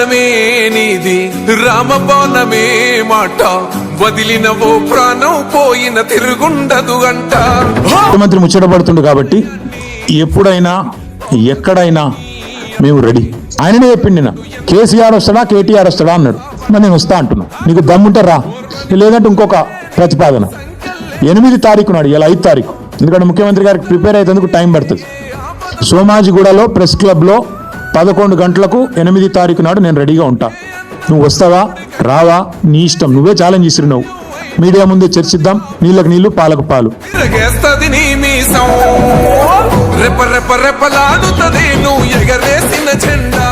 ప్రాణమే నీది రామబాణమే మాట వదిలినవో ప్రాణం పోయిన తిరుగుండదు అంట. ముఖ్యమంత్రి ముచ్చటపడుతుండు కాబట్టి ఎప్పుడైనా ఎక్కడైనా మేము రెడీ. ఆయననే చెప్పిండి నా కేసీఆర్ వస్తాడా కేటీఆర్ వస్తాడా అన్నాడు. మరి నేను వస్తా అంటున్నా, నీకు దమ్ముంటే రా, లేదంటే ఇంకొక ప్రతిపాదన 8 తారీఖు నాడు, ఇలా 5 తారీఖు, ఎందుకంటే ముఖ్యమంత్రి గారికి ప్రిపేర్ అయ్యేందుకు టైం పడుతుంది. సోమాజిగూడలో ప్రెస్ క్లబ్లో 11 గంటలకు 8 తారీఖు నాడు నేను రెడీగా ఉంటా. నువ్వు వస్తావా రావా నీ ఇష్టం, నువ్వే ఛాలెంజ్ ఇస్తున్నావు. మీడియా ముందే చర్చిద్దాం, నీళ్ళకు నీళ్లు పాలకు పాలు. రెపరెపలాడుతుంది నువ్వు ఎగరేసిన జెండా.